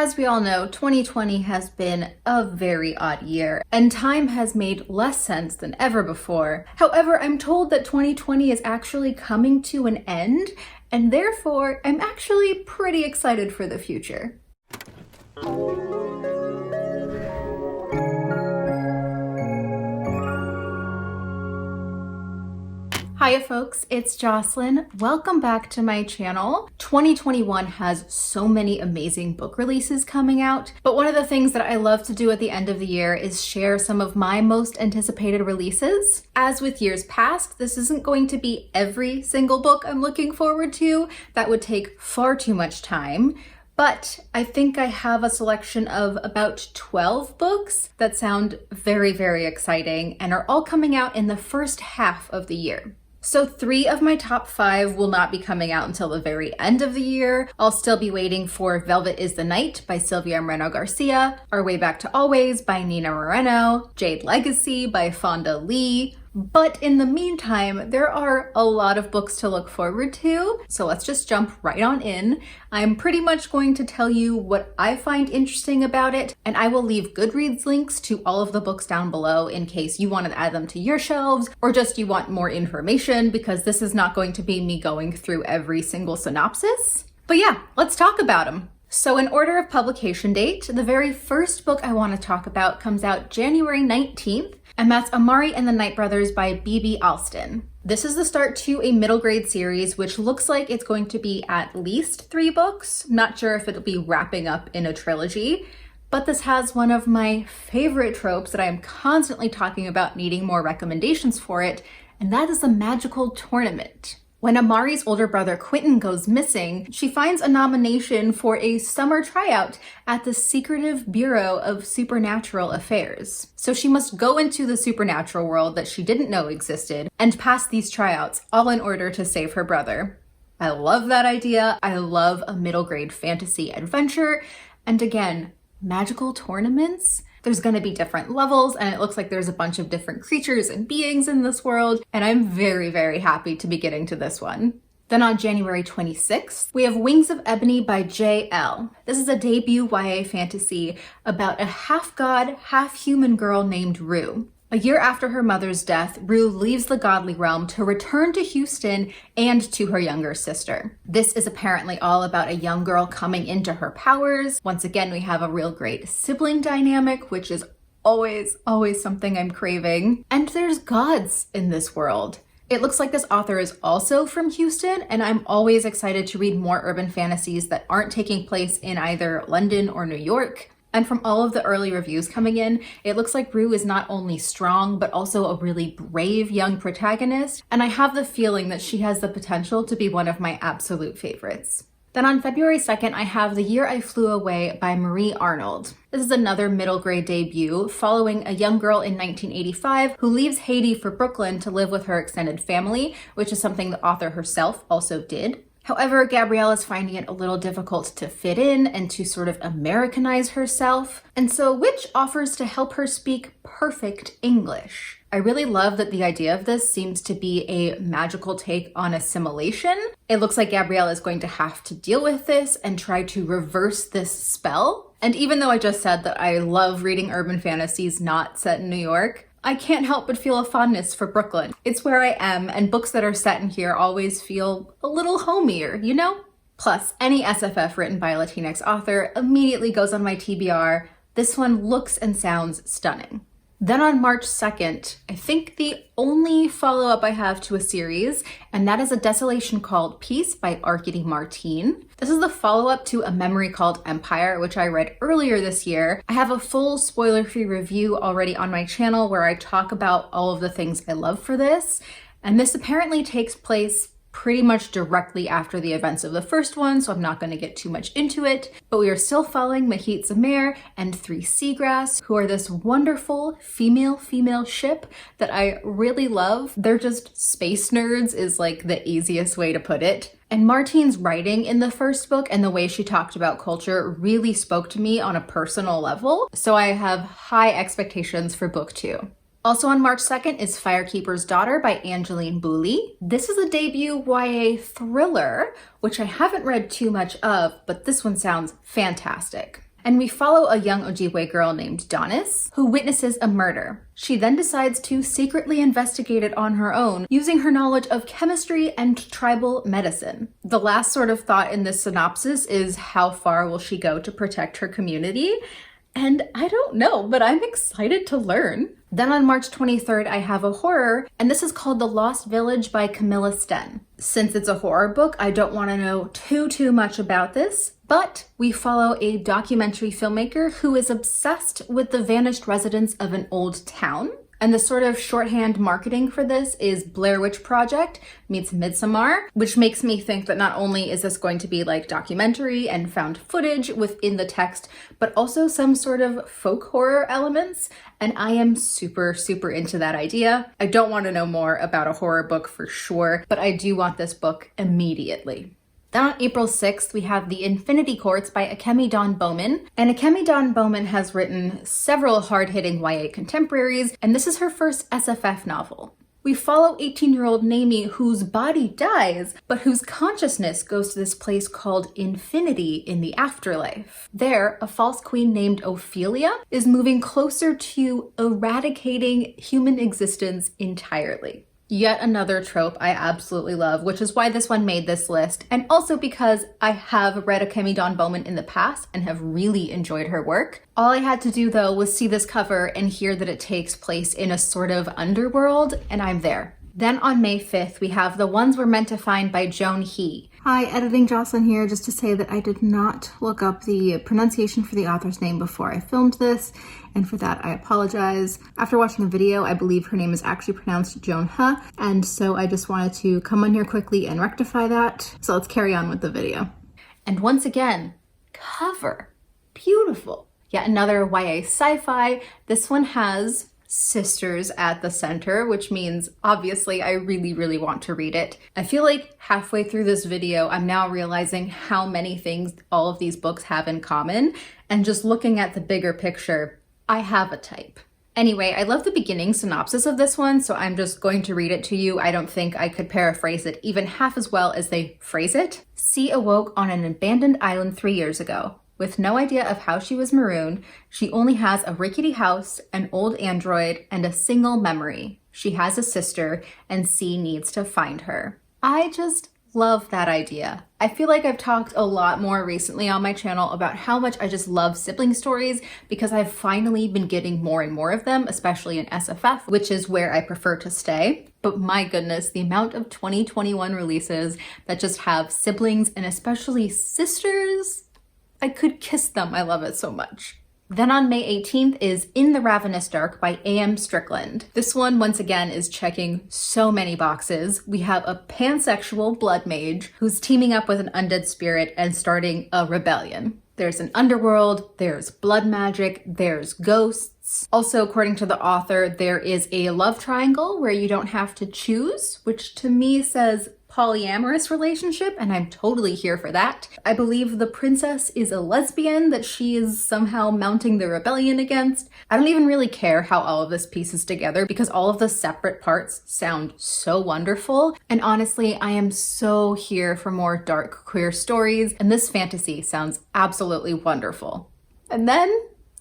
As we all know, 2020 has been a very odd year, and time has made less sense than ever before. However, I'm told that 2020 is actually coming to an end, and therefore, I'm actually pretty excited for the future. Hiya folks, it's Jocelyn. Welcome back to my channel. 2021 has so many amazing book releases coming out, but one of the things that I love to do at the end of the year is share some of my most anticipated releases. As with years past, this isn't going to be every single book I'm looking forward to. That would take far too much time. But I think I have a selection of about 12 books that sound very, very exciting and are all coming out in the first half of the year. So 3 of my top 5 will not be coming out until the very end of the year. I'll still be waiting for Velvet is the Night by Sylvia Moreno-Garcia, Our Way Back to Always by Nina Moreno, Jade Legacy by Fonda Lee. But in the meantime, there are a lot of books to look forward to, so let's just jump right on in. I'm pretty much going to tell you what I find interesting about it, and I will leave Goodreads links to all of the books down below in case you want to add them to your shelves, or just you want more information, because this is not going to be me going through every single synopsis. But yeah, let's talk about them. So in order of publication date, the very first book I want to talk about comes out January 19th, and that's Amari and the Night Brothers by B.B. Alston. This is the start to a middle grade series, which looks like it's going to be at least 3 books. Not sure if it'll be wrapping up in a trilogy, but this has one of my favorite tropes that I am constantly talking about needing more recommendations for it, and that is the magical tournament. When Amari's older brother Quentin goes missing, she finds a nomination for a summer tryout at the secretive Bureau of Supernatural Affairs. So she must go into the supernatural world that she didn't know existed and pass these tryouts, all in order to save her brother. I love that idea. I love a middle grade fantasy adventure. And again, magical tournaments? There's going to be different levels, and it looks like there's a bunch of different creatures and beings in this world, and I'm very, very happy to be getting to this one. Then on January 26th, we have Wings of Ebony by J.L. This is a debut YA fantasy about a half-god, half-human girl named Rue. A year after her mother's death, Rue leaves the godly realm to return to Houston and to her younger sister. This is apparently all about a young girl coming into her powers. Once again, we have a real great sibling dynamic, which is always something I'm craving. And there's gods in this world. It looks like this author is also from Houston, and I'm always excited to read more urban fantasies that aren't taking place in either London or New York. And from all of the early reviews coming in, it looks like Rue is not only strong, but also a really brave young protagonist, and I have the feeling that she has the potential to be one of my absolute favorites. Then on February 2nd, I have The Year I Flew Away by Marie Arnold. This is another middle grade debut following a young girl in 1985 who leaves Haiti for Brooklyn to live with her extended family, which is something the author herself also did. However, Gabrielle is finding it a little difficult to fit in and to sort of Americanize herself, and so Witch offers to help her speak perfect English. I really love that the idea of this seems to be a magical take on assimilation. It looks like Gabrielle is going to have to deal with this and try to reverse this spell. And even though I just said that I love reading urban fantasies not set in New York, I can't help but feel a fondness for Brooklyn. It's where I am, and books that are set in here always feel a little homier, you know? Plus, any SFF written by a Latinx author immediately goes on my TBR. This one looks and sounds stunning. Then on March 2nd, I think the only follow-up I have to a series, and that is A Desolation Called Peace by Arkady Martine. This is the follow-up to A Memory Called Empire, which I read earlier this year. I have a full spoiler-free review already on my channel where I talk about all of the things I love for this, and this apparently takes place pretty much directly after the events of the first one, so I'm not going to get too much into it, but we are still following Mahit Zamir and 3 Seagrass, who are this wonderful female ship that I really love. They're just space nerds is like the easiest way to put it. And Martine's writing in the first book and the way she talked about culture really spoke to me on a personal level, so I have high expectations for book 2. Also on March 2nd is Firekeeper's Daughter by Angeline Booley. This is a debut YA thriller, which I haven't read too much of, but this one sounds fantastic. And we follow a young Ojibwe girl named Donis, who witnesses a murder. She then decides to secretly investigate it on her own, using her knowledge of chemistry and tribal medicine. The last sort of thought in this synopsis is, how far will she go to protect her community? And I don't know, but I'm excited to learn. Then on March 23rd, I have a horror, and this is called The Lost Village by Camilla Sten. Since it's a horror book, I don't want to know too much about this, but we follow a documentary filmmaker who is obsessed with the vanished residents of an old town. And the sort of shorthand marketing for this is Blair Witch Project meets Midsommar, which makes me think that not only is this going to be like documentary and found footage within the text, but also some sort of folk horror elements. And I am super into that idea. I don't want to know more about a horror book for sure, but I do want this book immediately. Then on April 6th, we have The Infinity Courts by Akemi Dawn Bowman. And Akemi Dawn Bowman has written several hard-hitting YA contemporaries, and this is her first SFF novel. We follow 18-year-old Naomi, whose body dies, but whose consciousness goes to this place called Infinity in the afterlife. There, a false queen named Ophelia is moving closer to eradicating human existence entirely. Yet another trope I absolutely love, which is why this one made this list, and also because I have read Akemi Dawn Bowman in the past and have really enjoyed her work. All I had to do though was see this cover and hear that it takes place in a sort of underworld, and I'm there. Then on May 5th, we have The Ones We're Meant to Find by Joan He. Hi, Editing Jocelyn here, just to say that I did not look up the pronunciation for the author's name before I filmed this, and for that I apologize. After watching the video, I believe her name is actually pronounced Joan He, and so I just wanted to come on here quickly and rectify that. So let's carry on with the video. And once again, cover. Beautiful. Yet another YA sci-fi. This one has sisters at the center, which means obviously I really want to read it. I feel like halfway through this video, I'm now realizing how many things all of these books have in common, and just looking at the bigger picture, I have a type. Anyway, I love the beginning synopsis of this one, so I'm just going to read it to you. I don't think I could paraphrase it even half as well as they phrase it. C awoke on an abandoned island 3 years ago. With no idea of how she was marooned, she only has a rickety house, an old android, and a single memory. She has a sister, and C needs to find her. I just love that idea. I feel like I've talked a lot more recently on my channel about how much I just love sibling stories because I've finally been getting more and more of them, especially in SFF, which is where I prefer to stay. But my goodness, the amount of 2021 releases that just have siblings and especially sisters, I could kiss them. I love it so much. Then on May 18th is In the Ravenous Dark by A.M. Strickland. This one, once again, is checking so many boxes. We have a pansexual blood mage who's teaming up with an undead spirit and starting a rebellion. There's an underworld, there's blood magic, there's ghosts. Also, according to the author, there is a love triangle where you don't have to choose, which to me says polyamorous relationship, and I'm totally here for that. I believe the princess is a lesbian that she is somehow mounting the rebellion against. I don't even really care how all of this pieces together because all of the separate parts sound so wonderful. And honestly, I am so here for more dark queer stories, and this fantasy sounds absolutely wonderful. And then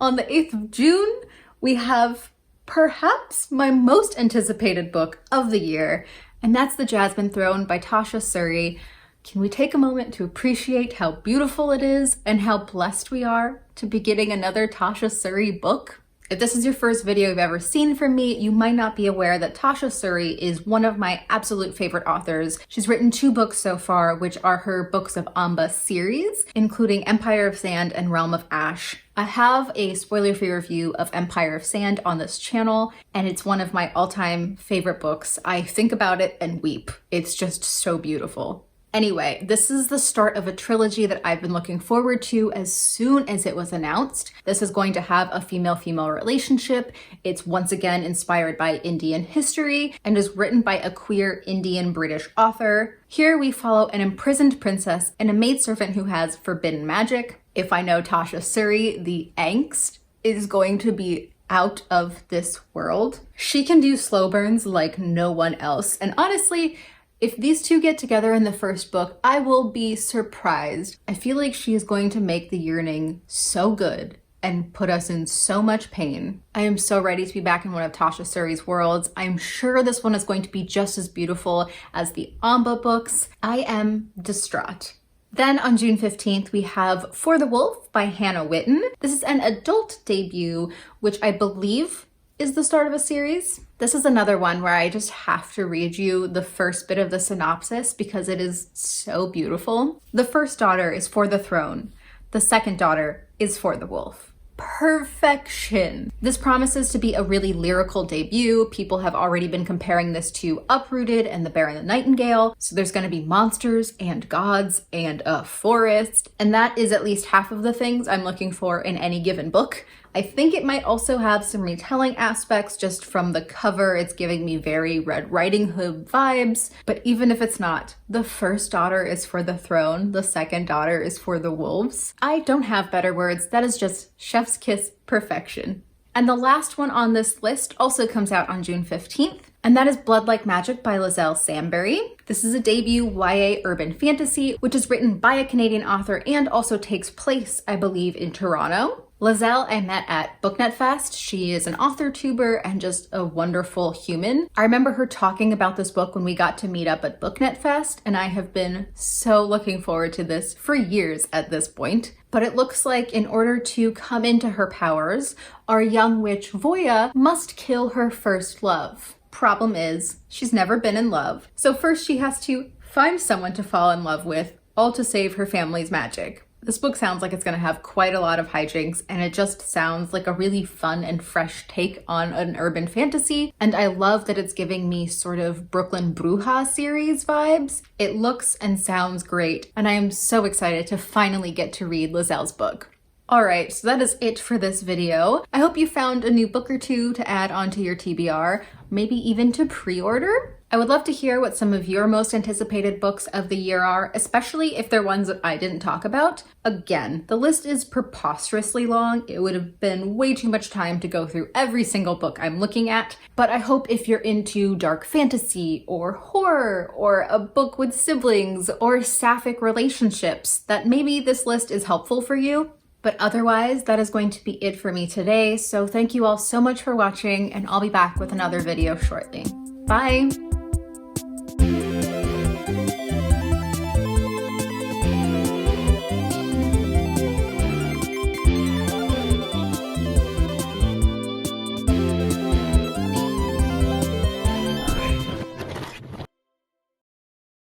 on the 8th of June, we have perhaps my most anticipated book of the year, and that's The Jasmine Throne by Tasha Suri. Can we take a moment to appreciate how beautiful it is and how blessed we are to be getting another Tasha Suri book? If this is your first video you've ever seen from me, you might not be aware that Tasha Suri is one of my absolute favorite authors. She's written 2 books so far, which are her Books of Amba series, including Empire of Sand and Realm of Ash. I have a spoiler-free review of Empire of Sand on this channel, and it's one of my all-time favorite books. I think about it and weep. It's just so beautiful. Anyway, this is the start of a trilogy that I've been looking forward to as soon as it was announced. This is going to have a female-female relationship. It's once again inspired by Indian history and is written by a queer Indian British author. Here we follow an imprisoned princess and a maidservant who has forbidden magic. If I know Tasha Suri, the angst is going to be out of this world. She can do slow burns like no one else, and honestly, If these two get together in the first book, I will be surprised. I feel like she is going to make the yearning so good and put us in so much pain. I am so ready to be back in one of Tasha Suri's worlds. I'm sure this one is going to be just as beautiful as the Amba books. I am distraught. Then on June 15th, we have For the Wolf by Hannah Witten. This is an adult debut, which I believe is the start of a series. This is another one where I just have to read you the first bit of the synopsis because it is so beautiful. The first daughter is for the throne. The second daughter is for the wolf. Perfection. This promises to be a really lyrical debut. People have already been comparing this to Uprooted and The Bear and the Nightingale. So there's going to be monsters and gods and a forest. And that is at least half of the things I'm looking for in any given book. I think it might also have some retelling aspects just from the cover. It's giving me very Red Riding Hood vibes. But even if it's not, the first daughter is for the throne. The second daughter is for the wolves. I don't have better words. That is just chef's kiss perfection. And the last one on this list also comes out on June 15th. And that is Blood Like Magic by Lizelle Sambury. This is a debut YA urban fantasy, which is written by a Canadian author and also takes place, I believe, in Toronto. Lizelle I met at BookNet Fest. She is an author tuber and just a wonderful human. I remember her talking about this book when we got to meet up at BookNet Fest, and I have been so looking forward to this for years at this point. But it looks like in order to come into her powers, our young witch Voya must kill her first love. Problem is, she's never been in love. So first she has to find someone to fall in love with, all to save her family's magic. This book sounds like it's going to have quite a lot of hijinks, and it just sounds like a really fun and fresh take on an urban fantasy. And I love that it's giving me sort of Brooklyn Bruja series vibes. It looks and sounds great, and I am so excited to finally get to read Lizelle's book. Alright, so that is it for this video. I hope you found a new book or two to add onto your TBR, maybe even to pre-order. I would love to hear what some of your most anticipated books of the year are, especially if they're ones that I didn't talk about. Again, the list is preposterously long. It would have been way too much time to go through every single book I'm looking at, but I hope if you're into dark fantasy or horror or a book with siblings or sapphic relationships, that maybe this list is helpful for you. But otherwise, that is going to be it for me today. So thank you all so much for watching, and I'll be back with another video shortly. Bye!